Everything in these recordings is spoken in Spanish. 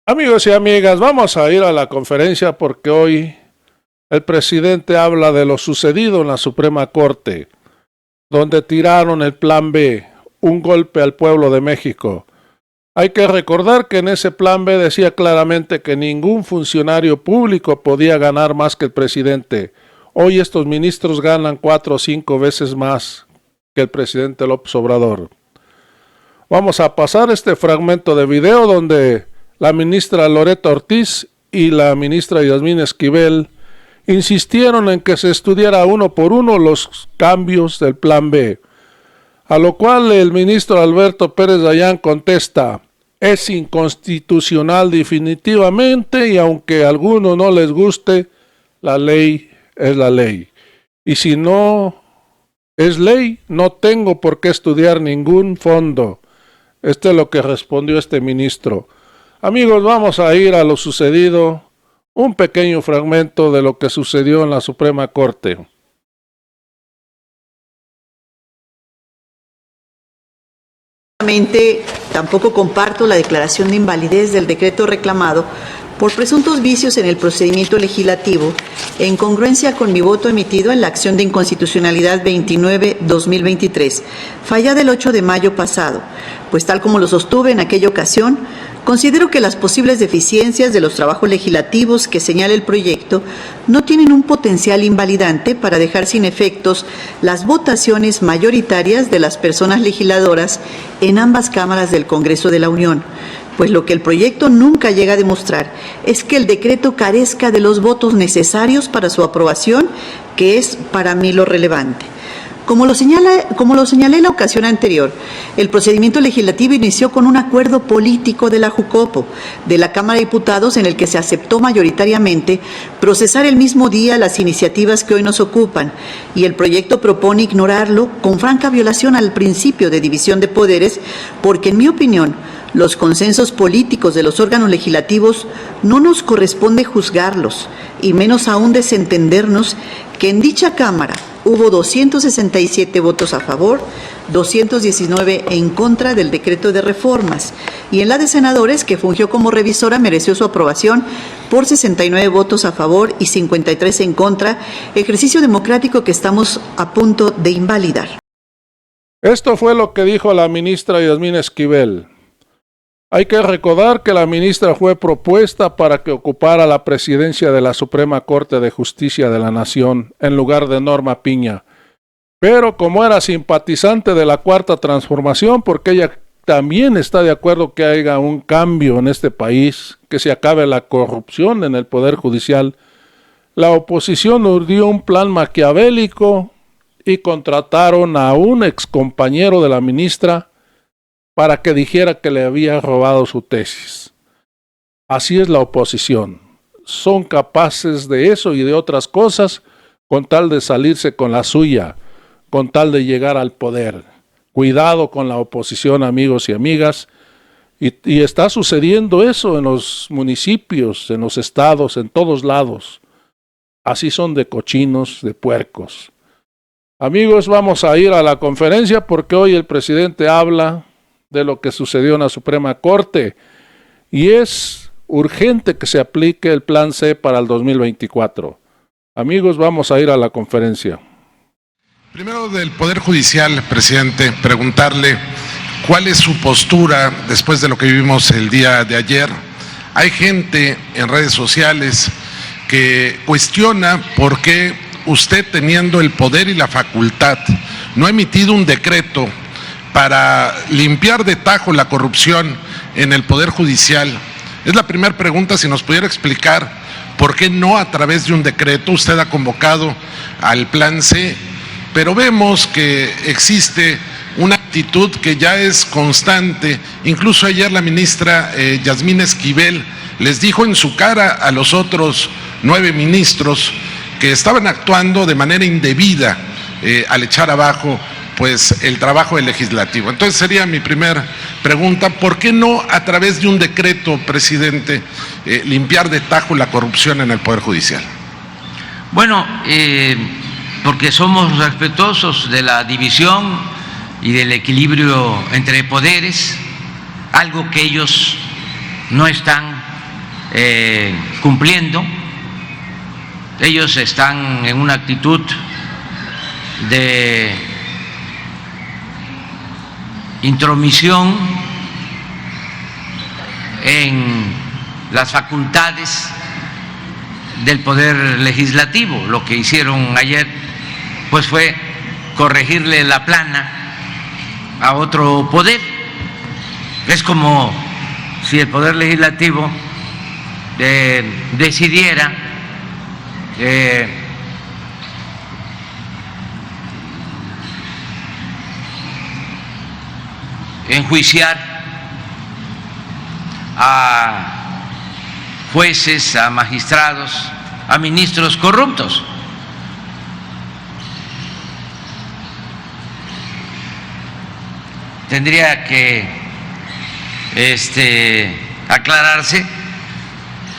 Amigos y amigas, vamos a ir a la conferencia porque hoy el presidente habla de lo sucedido en la Suprema Corte, donde tiraron el Plan B, un golpe al pueblo de México. Hay que recordar que en ese Plan B decía claramente que ningún funcionario público podía ganar más que el presidente. Hoy estos ministros ganan 4 o 5 veces más que el presidente López Obrador. Vamos a pasar este fragmento de video donde la ministra Loretta Ortiz y la ministra Yasmín Esquivel insistieron en que se estudiara uno por uno los cambios del Plan B, a lo cual el ministro Alberto Pérez Dayán contesta: es inconstitucional definitivamente y aunque a algunos no les guste, la ley es la ley. Y si no es ley, no tengo por qué estudiar ningún fondo. Esto es lo que respondió este ministro. Amigos, vamos a ir a lo sucedido, un pequeño fragmento de lo que sucedió en la Suprema Corte. Tampoco comparto la declaración de invalidez del decreto reclamado por presuntos vicios en el procedimiento legislativo, en congruencia con mi voto emitido en la acción de inconstitucionalidad 29-2023, fallada el 8 de mayo pasado, pues tal como lo sostuve en aquella ocasión, considero que las posibles deficiencias de los trabajos legislativos que señala el proyecto no tienen un potencial invalidante para dejar sin efectos las votaciones mayoritarias de las personas legisladoras en ambas cámaras del Congreso de la Unión, pues lo que el proyecto nunca llega a demostrar es que el decreto carezca de los votos necesarios para su aprobación, que es para mí lo relevante. Como lo señalé en la ocasión anterior, el procedimiento legislativo inició con un acuerdo político de la Jucopo, de la Cámara de Diputados, en el que se aceptó mayoritariamente procesar el mismo día las iniciativas que hoy nos ocupan, y el proyecto propone ignorarlo con franca violación al principio de división de poderes, porque en mi opinión, los consensos políticos de los órganos legislativos no nos corresponde juzgarlos, y menos aún desentendernos que en dicha Cámara hubo 267 votos a favor, 219 en contra del decreto de reformas, y en la de senadores, que fungió como revisora, mereció su aprobación por 69 votos a favor y 53 en contra, ejercicio democrático que estamos a punto de invalidar. Esto fue lo que dijo la ministra Yasmín Esquivel. Hay que recordar que la ministra fue propuesta para que ocupara la presidencia de la Suprema Corte de Justicia de la Nación en lugar de Norma Piña. Pero como era simpatizante de la Cuarta Transformación, porque ella también está de acuerdo que haya un cambio en este país, que se acabe la corrupción en el Poder Judicial, la oposición urdió un plan maquiavélico y contrataron a un excompañero de la ministra para que dijera que le había robado su tesis. Así es la oposición. Son capaces de eso y de otras cosas con tal de salirse con la suya, con tal de llegar al poder. Cuidado con la oposición, amigos y amigas. Y está sucediendo eso en los municipios, en los estados, en todos lados. Así son de cochinos, de puercos. Amigos, vamos a ir a la conferencia porque hoy el presidente habla de lo que sucedió en la Suprema Corte y es urgente que se aplique el Plan C para el 2024. Amigos, vamos a ir a la conferencia. Primero, del Poder Judicial, presidente, preguntarle cuál es su postura después de lo que vivimos el día de ayer. Hay gente en redes sociales que cuestiona por qué usted, teniendo el poder y la facultad, no ha emitido un decreto para limpiar de tajo la corrupción en el Poder Judicial. Es la primera pregunta, si nos pudiera explicar por qué no a través de un decreto. Usted ha convocado al Plan C, pero vemos que existe una actitud que ya es constante. Incluso ayer la ministra Yasmín Esquivel les dijo en su cara a los otros 9 ministros que estaban actuando de manera indebida al echar abajo pues el trabajo del legislativo. Entonces sería mi primera pregunta: ¿por qué no a través de un decreto, presidente, limpiar de tajo la corrupción en el Poder Judicial? Bueno, porque somos respetuosos de la división y del equilibrio entre poderes, algo que ellos no están cumpliendo. Ellos están en una actitud de intromisión en las facultades del Poder Legislativo. Lo que hicieron ayer pues fue corregirle la plana a otro poder. Es como si el Poder Legislativo decidiera enjuiciar a jueces, a magistrados, a ministros corruptos. Tendría que aclararse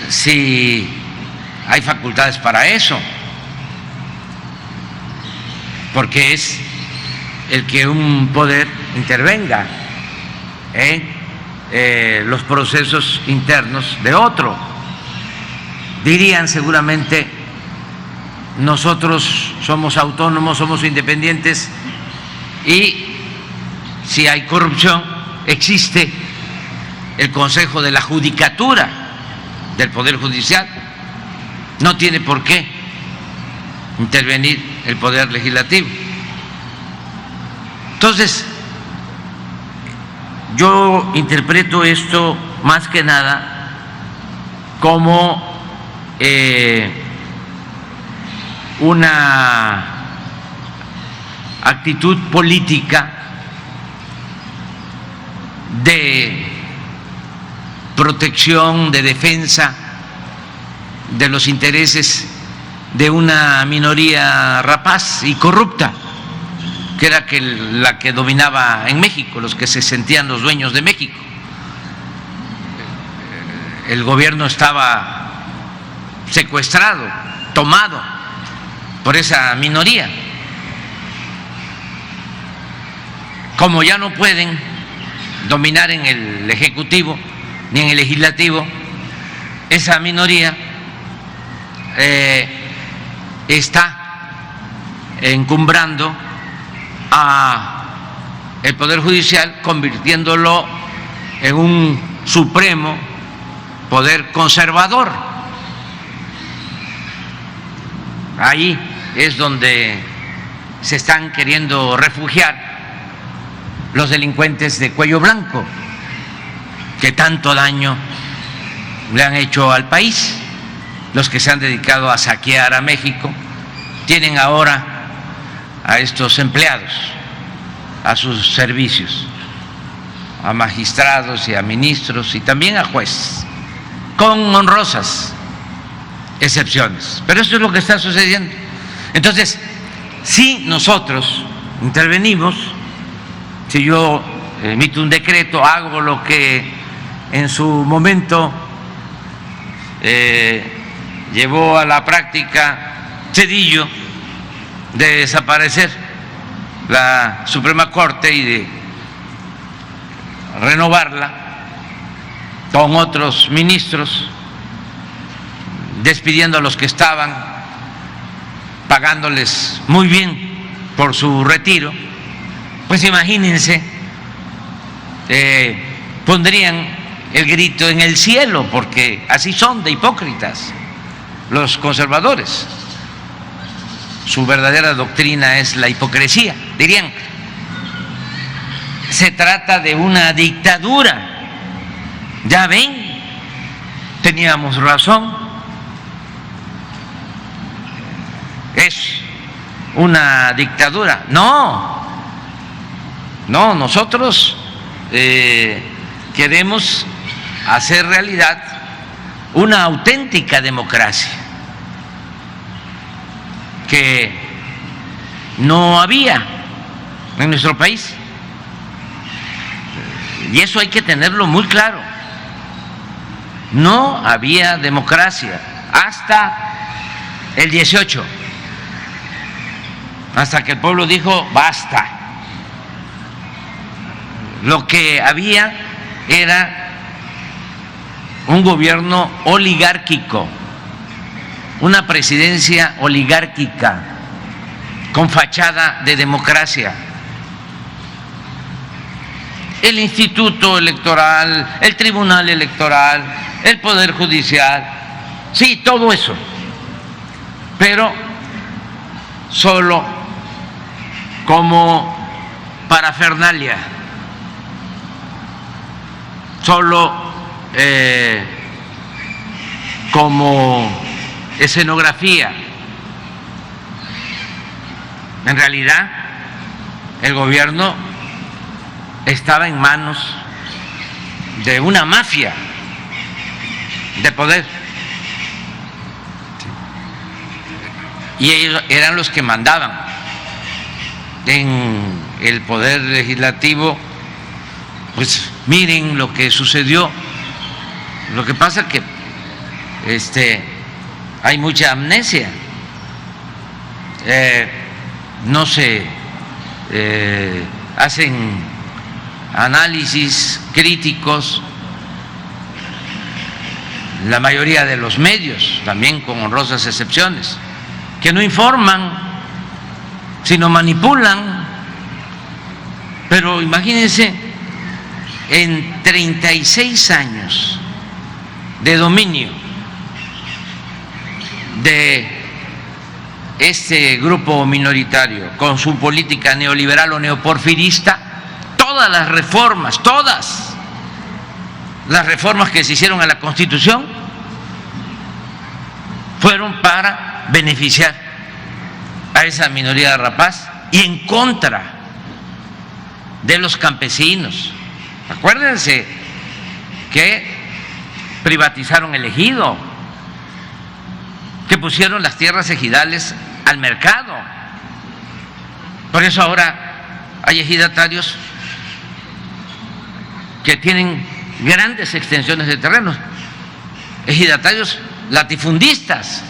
si hay facultades para eso, porque es el que un poder intervenga en los procesos internos de otro. Dirían seguramente, nosotros somos autónomos, somos independientes, y si hay corrupción existe el Consejo de la Judicatura del Poder Judicial, no tiene por qué intervenir el Poder Legislativo. Entonces, yo interpreto esto más que nada como una actitud política de protección, de defensa de los intereses de una minoría rapaz y corrupta, que era la que dominaba en México, los que se sentían los dueños de México. El gobierno estaba secuestrado, tomado por esa minoría. Como ya no pueden dominar en el Ejecutivo ni en el Legislativo, esa minoría está encumbrando a el Poder Judicial, convirtiéndolo en un supremo poder conservador. Ahí es donde se están queriendo refugiar los delincuentes de cuello blanco, que tanto daño le han hecho al país. Los que se han dedicado a saquear a México tienen ahora a estos empleados a sus servicios, a magistrados y a ministros y también a jueces, con honrosas excepciones. Pero eso es lo que está sucediendo. Entonces, si nosotros intervenimos, si yo emito un decreto, hago lo que en su momento llevó a la práctica Zedillo, de desaparecer la Suprema Corte y de renovarla con otros ministros, despidiendo a los que estaban, pagándoles muy bien por su retiro, pues imagínense, pondrían el grito en el cielo, porque así son de hipócritas los conservadores. Su verdadera doctrina es la hipocresía. Dirían, se trata de una dictadura. Ya ven, teníamos razón. Es una dictadura. No, nosotros queremos hacer realidad una auténtica democracia que no había en nuestro país, y eso hay que tenerlo muy claro. No había democracia hasta el 18, hasta que el pueblo dijo basta. Lo que había era un gobierno oligárquico, una presidencia oligárquica con fachada de democracia. El Instituto Electoral, el Tribunal Electoral, el Poder Judicial, sí, todo eso, pero solo como parafernalia, solo como escenografía. En realidad, el gobierno estaba en manos de una mafia de poder. Y ellos eran los que mandaban en el poder legislativo. Pues miren lo que sucedió. Lo que pasa que hay mucha amnesia. No se hacen análisis críticos. La mayoría de los medios, también con honrosas excepciones, que no informan, sino manipulan. Pero imagínense, en 36 años de dominio de este grupo minoritario con su política neoliberal o neoporfirista, todas las reformas que se hicieron a la Constitución fueron para beneficiar a esa minoría rapaz y en contra de los campesinos. Acuérdense que privatizaron el ejido, que pusieron las tierras ejidales al mercado. Por eso ahora hay ejidatarios que tienen grandes extensiones de terrenos, ejidatarios latifundistas.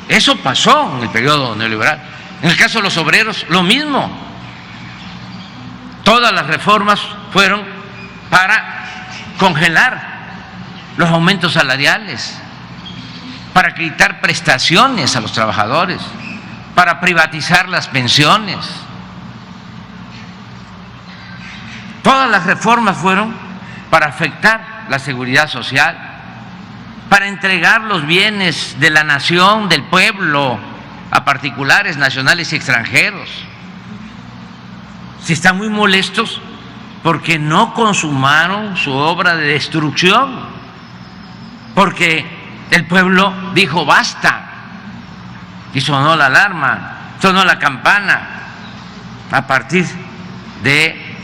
Eso pasó en el periodo neoliberal. En el caso de los obreros, lo mismo. Todas las reformas fueron para congelar los aumentos salariales, para quitar prestaciones a los trabajadores, para privatizar las pensiones. Todas las reformas fueron para afectar la seguridad social, para entregar los bienes de la nación, del pueblo, a particulares, nacionales y extranjeros. Si están muy molestos porque no consumaron su obra de destrucción, porque el pueblo dijo basta, y sonó la alarma, sonó la campana a partir de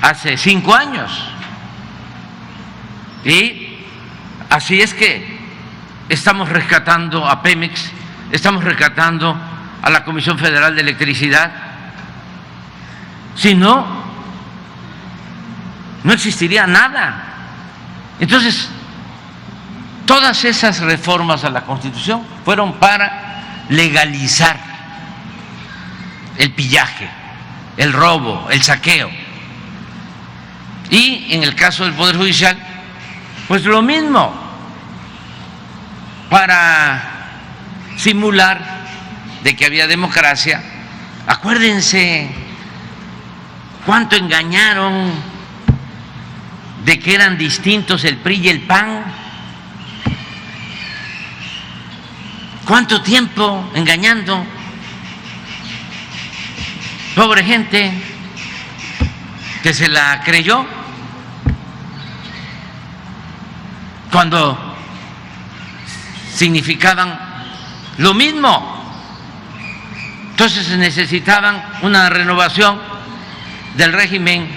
hace 5 años. Y así es que estamos rescatando a Pemex, estamos rescatando a la Comisión Federal de Electricidad. Si no, no existiría nada. Entonces, todas esas reformas a la Constitución fueron para legalizar el pillaje, el robo, el saqueo. Y en el caso del Poder Judicial, pues lo mismo, para simular de que había democracia. Acuérdense cuánto engañaron de que eran distintos el PRI y el PAN. ¿Cuánto tiempo engañando? Pobre gente que se la creyó cuando significaban lo mismo. Entonces necesitaban una renovación del régimen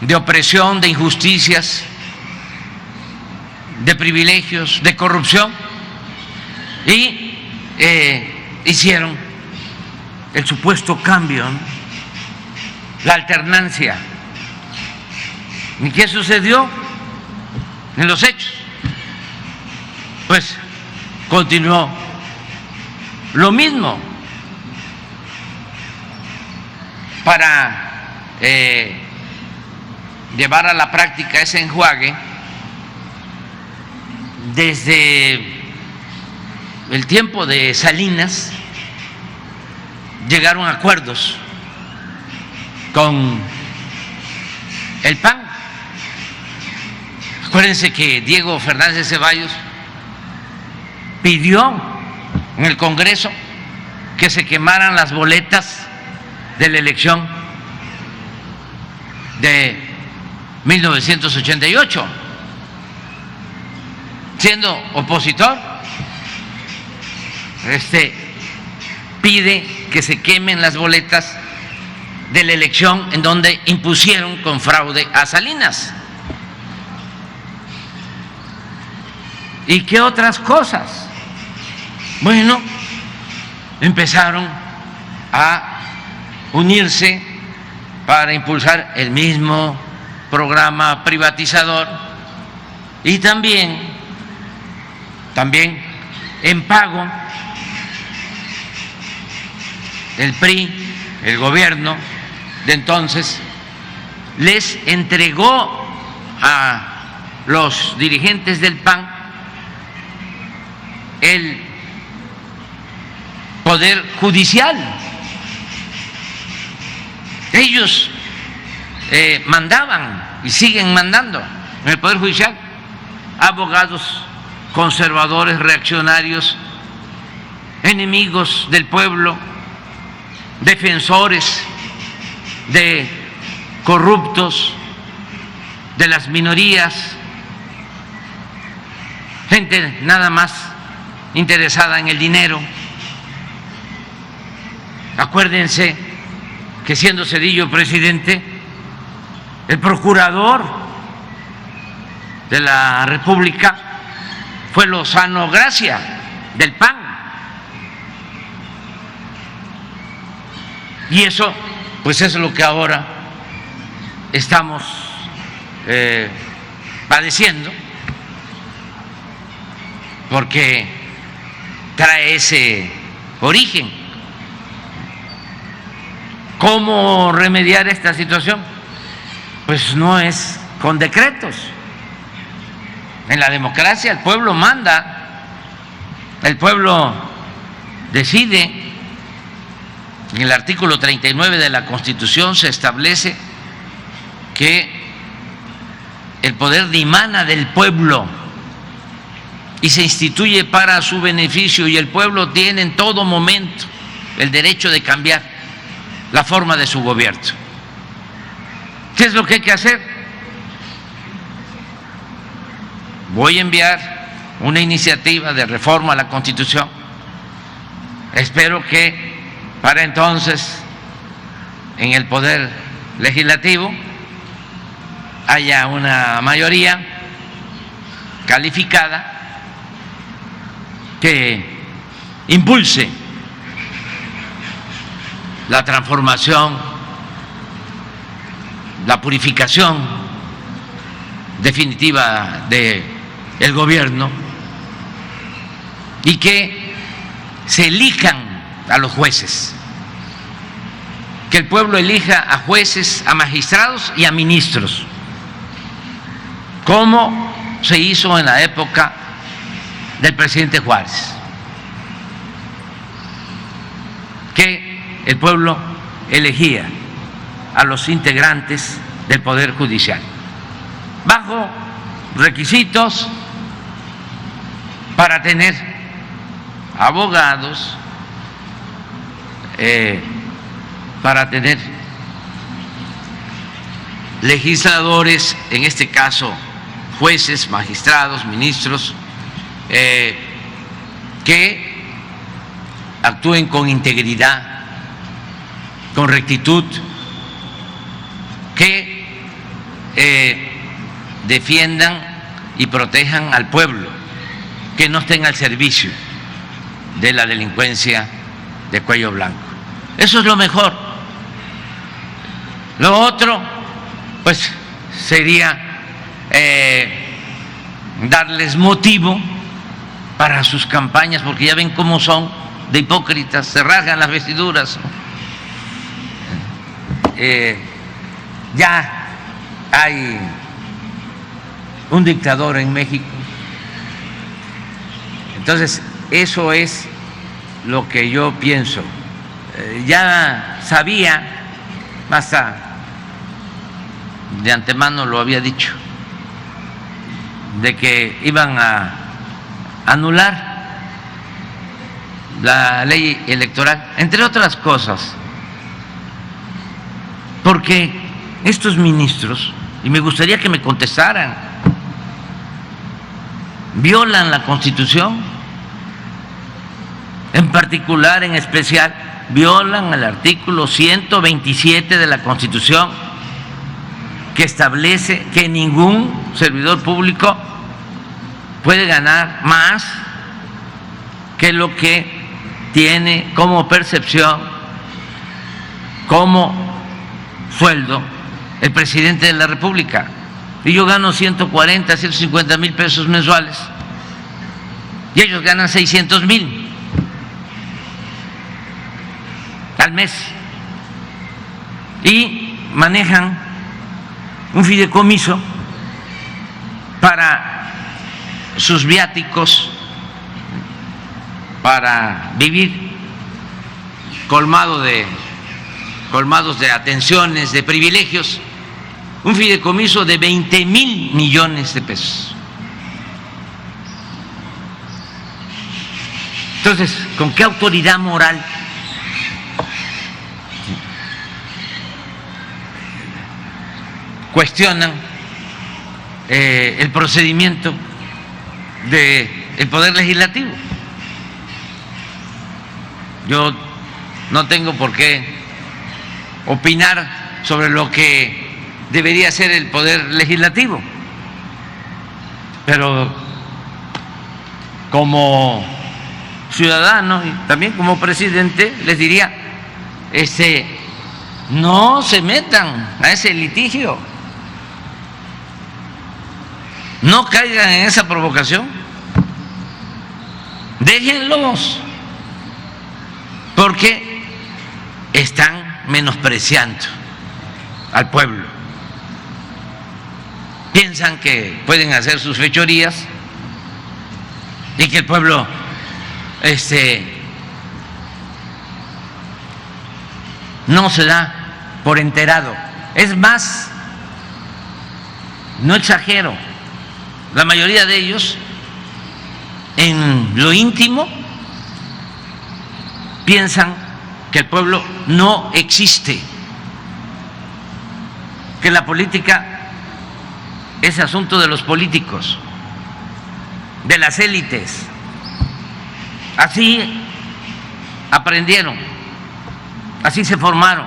de opresión, de injusticias, de privilegios, de corrupción, y hicieron el supuesto cambio, ¿no? La alternancia. ¿Y qué sucedió en los hechos? Pues continuó lo mismo. Para llevar a la práctica ese enjuague, desde el tiempo de Salinas llegaron a acuerdos con el PAN. Acuérdense que Diego Fernández de Ceballos pidió en el Congreso que se quemaran las boletas de la elección de 1988, siendo opositor, pide que se quemen las boletas de la elección en donde impusieron con fraude a Salinas. ¿Y qué otras cosas? Bueno, empezaron a unirse para impulsar el mismo programa privatizador y también en pago el PRI, el gobierno de entonces, les entregó a los dirigentes del PAN el poder judicial. Ellos mandaban y siguen mandando en el poder judicial abogados conservadores, reaccionarios, enemigos del pueblo, defensores de corruptos, de las minorías, gente nada más interesada en el dinero. Acuérdense que siendo Zedillo presidente, el procurador de la República fue Lozano Gracia, del PAN. Y eso, pues es lo que ahora estamos padeciendo, porque trae ese origen. ¿Cómo remediar esta situación? Pues no es con decretos. En la democracia el pueblo manda, el pueblo decide. En el artículo 39 de la Constitución se establece que el poder dimana del pueblo y se instituye para su beneficio, y el pueblo tiene en todo momento el derecho de cambiar la forma de su gobierno. ¿Qué es lo que hay que hacer? Voy a enviar una iniciativa de reforma a la Constitución. Espero que para entonces en el Poder Legislativo haya una mayoría calificada que impulse la transformación, la purificación definitiva del gobierno, y que se elijan a los jueces, que el pueblo elija a jueces, a magistrados y a ministros, como se hizo en la época del presidente Juárez, que el pueblo elegía a los integrantes del Poder Judicial bajo requisitos para tener abogados, para tener legisladores, en este caso jueces, magistrados, ministros, que actúen con integridad, con rectitud, que defiendan y protejan al pueblo, que no estén al servicio de la delincuencia de cuello blanco. Eso es lo mejor. Lo otro, pues, sería darles motivo para sus campañas, porque ya ven cómo son de hipócritas, se rasgan las vestiduras. Ya hay un dictador en México. Entonces, eso es lo que yo pienso. Ya sabía, hasta de antemano lo había dicho, de que iban a anular la ley electoral, entre otras cosas, porque estos ministros, y me gustaría que me contestaran, violan la Constitución, en particular, en especial, violan el artículo 127 de la Constitución, que establece que ningún servidor público puede ganar más que lo que tiene como percepción, como sueldo, el presidente de la República. Y yo gano 140, 150 mil pesos mensuales y ellos ganan 600,000 al mes y manejan un fideicomiso para sus viáticos, para vivir colmados de atenciones, de privilegios, un fideicomiso de 20,000 millones de pesos. Entonces, ¿con qué autoridad moral cuestionan el procedimiento del Poder Legislativo? Yo no tengo por qué opinar sobre lo que debería ser el Poder Legislativo, pero como ciudadano y también como presidente les diría, no se metan a ese litigio, no caigan en esa provocación, déjenlos, porque están menospreciando al pueblo. Piensan que pueden hacer sus fechorías y que el pueblo no se da por enterado. Es más, no exagero, la mayoría de ellos en lo íntimo piensan que el pueblo no existe, que la política es asunto de los políticos, de las élites. Así aprendieron, así se formaron.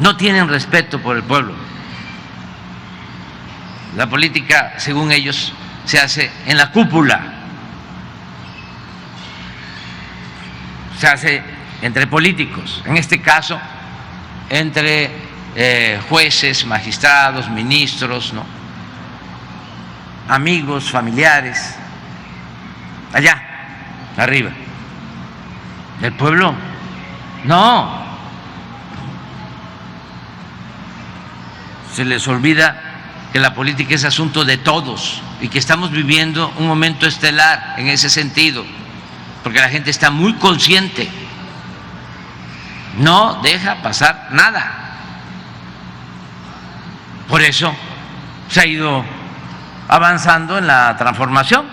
No tienen respeto por el pueblo. La política, según ellos, se hace en la cúpula, se hace entre políticos, en este caso entre jueces, magistrados, ministros, ¿no?, amigos, familiares, allá arriba. El pueblo no. Se les olvida que la política es asunto de todos y que estamos viviendo un momento estelar en ese sentido, porque la gente está muy consciente, no deja pasar nada. Por eso se ha ido avanzando en la transformación.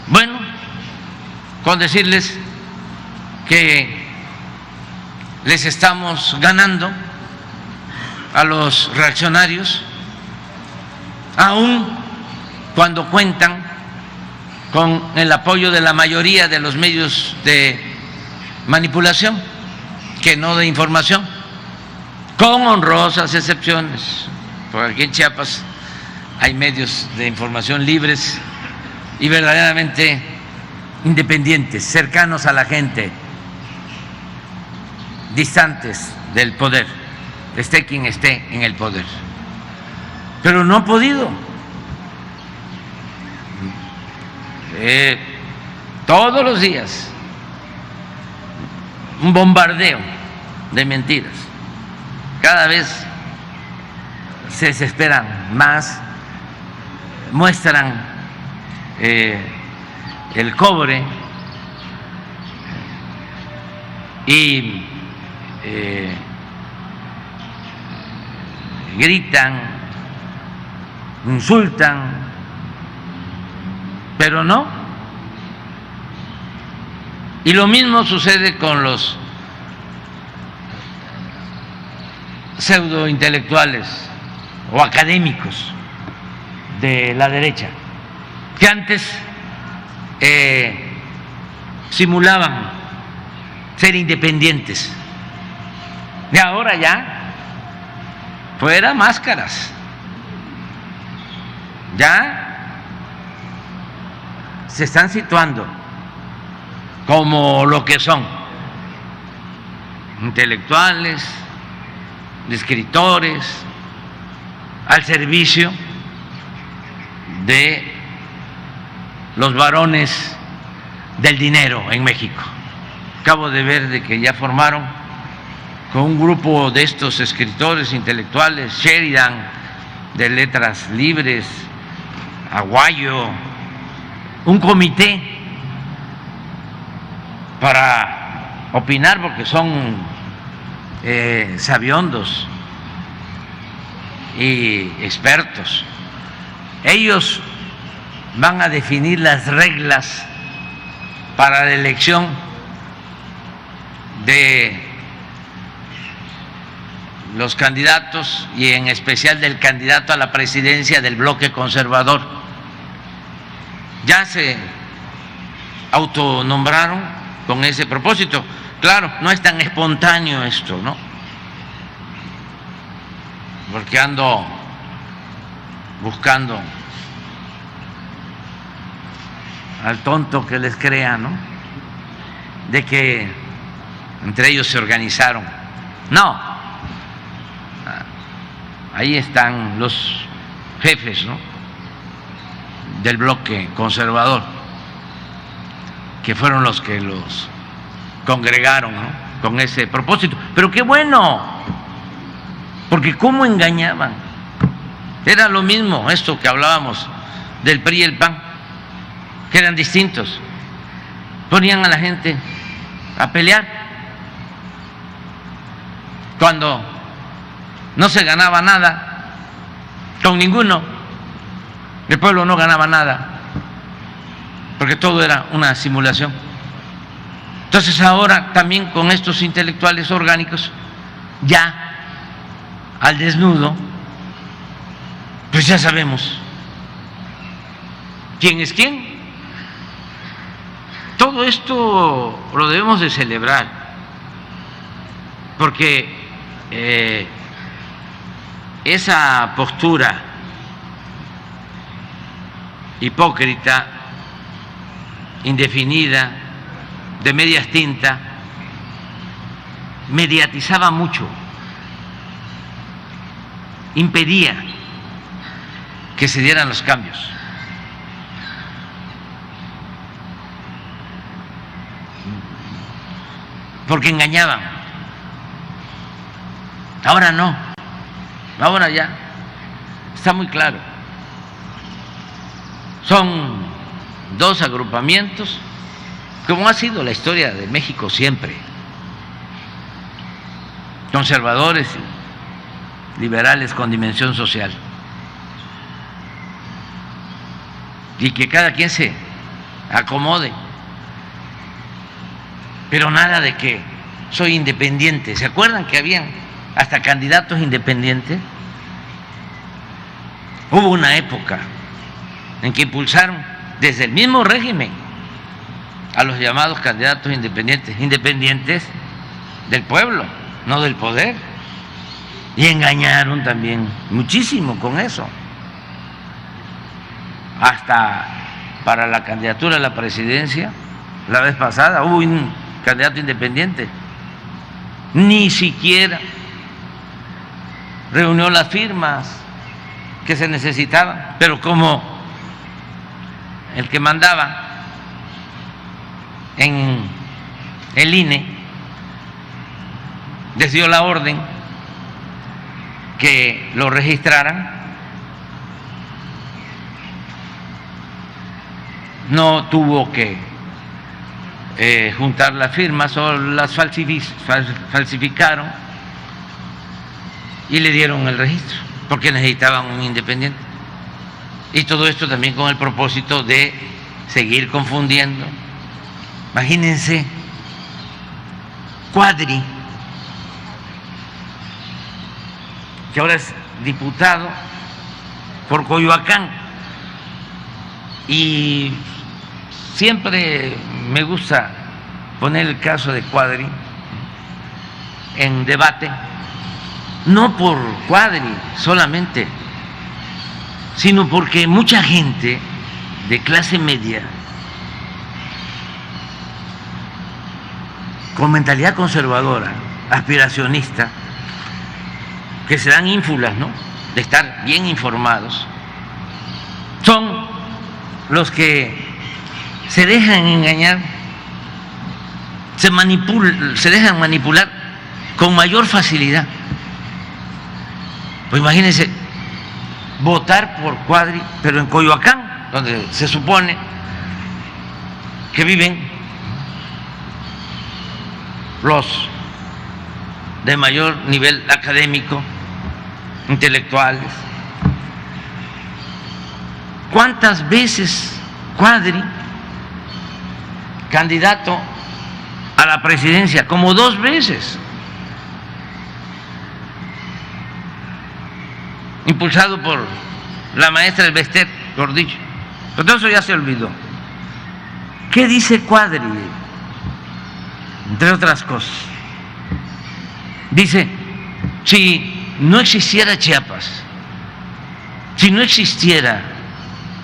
Bueno, con decirles que les estamos ganando a los reaccionarios, aun cuando cuentan con el apoyo de la mayoría de los medios de manipulación, que no de información, con honrosas excepciones, porque aquí en Chiapas hay medios de información libres y verdaderamente independientes, cercanos a la gente, distantes del poder, esté quien esté en el poder. Pero no han podido. Todos los días un bombardeo de mentiras cada vez se desesperan más, muestran el cobre y gritan, insultan, pero no. Y lo mismo sucede con los pseudointelectuales o académicos de la derecha, que antes simulaban ser independientes y ahora ya fuera máscaras, ya se están situando como lo que son, intelectuales, escritores, al servicio de los varones del dinero en México. Acabo de ver de que ya formaron con un grupo de estos escritores intelectuales, Sheridan de Letras Libres, Aguayo, un comité para opinar, porque son sabiondos y expertos. Ellos van a definir las reglas para la elección de los candidatos y en especial del candidato a la presidencia del bloque conservador. Ya se autonombraron con ese propósito. Claro, no es tan espontáneo esto, ¿no? Porque ando buscando al tonto que les crea, ¿no? De que entre ellos se organizaron. No, ahí están los jefes, ¿no?, del bloque conservador, que fueron los que los congregaron, ¿no?, con ese propósito. Pero qué bueno, porque cómo engañaban. Era lo mismo esto que hablábamos del PRI y el PAN, que eran distintos. Ponían a la gente a pelear cuando no se ganaba nada con ninguno. El pueblo no ganaba nada porque todo era una simulación. Entonces ahora también con estos intelectuales orgánicos, ya al desnudo, pues ya sabemos quién es quién. Todo esto lo debemos de celebrar, porque esa postura hipócrita, indefinida, de medias tintas, mediatizaba mucho, impedía que se dieran los cambios. Porque engañaban. Ahora no, ahora ya está muy claro. Son dos agrupamientos, como ha sido la historia de México siempre: conservadores y liberales con dimensión social, y que cada quien se acomode. Pero nada de que soy independiente. ¿Se acuerdan que habían hasta candidatos independientes? Hubo una época en que impulsaron desde el mismo régimen a los llamados candidatos independientes, independientes del pueblo, no del poder, y engañaron también muchísimo con eso. Hasta para la candidatura a la presidencia, la vez pasada hubo un candidato independiente, ni siquiera reunió las firmas que se necesitaban, pero como el que mandaba en el INE les dio la orden que lo registraran. No tuvo que juntar las firmas o las falsificaron y le dieron el registro porque necesitaban un independiente. Y todo esto también con el propósito de seguir confundiendo. Imagínense, Cuadri, que ahora es diputado por Coyoacán, y siempre me gusta poner el caso de Cuadri en debate, no por Cuadri solamente, sino porque mucha gente de clase media con mentalidad conservadora, aspiracionista, que se dan ínfulas, ¿no?, de estar bien informados, son los que se dejan engañar, se dejan manipular con mayor facilidad. Pues imagínense, votar por Cuadri, pero en Coyoacán, donde se supone que viven los de mayor nivel académico, intelectuales. ¿Cuántas veces Cuadri, candidato a la presidencia? Como 2 veces. Impulsado por la maestra Elbester Gordillo. Pero todo eso ya se olvidó. ¿Qué dice Cuadri? Entre otras cosas, dice: si no existiera Chiapas, si no existiera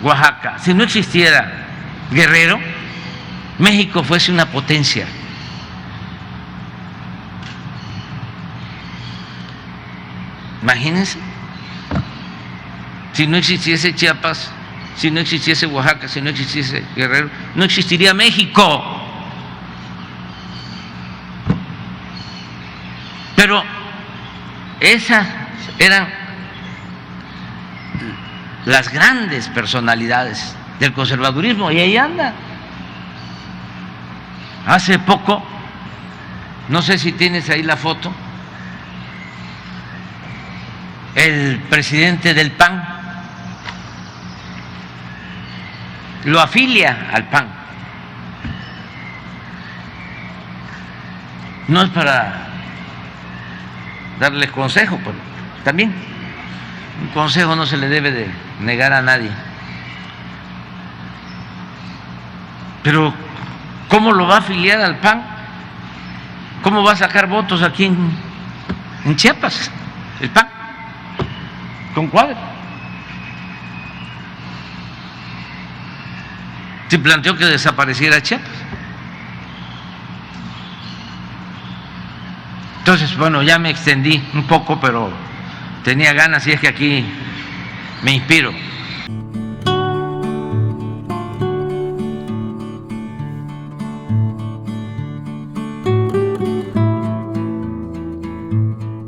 Oaxaca, si no existiera Guerrero, México fuese una potencia. Imagínense, si no existiese Chiapas, si no existiese Oaxaca, si no existiese Guerrero, no existiría México. Pero esas eran las grandes personalidades del conservadurismo, y ahí anda. Hace poco, no sé si tienes ahí la foto, el presidente del PAN lo afilia al PAN. No es para darles consejo, pero también un consejo no se le debe de negar a nadie. Pero ¿cómo lo va a afiliar al PAN? ¿Cómo va a sacar votos aquí en Chiapas, el PAN? Con Cuadri. Se planteó que desapareciera Chiapas. Entonces, bueno, ya me extendí un poco, pero tenía ganas y es que aquí me inspiro.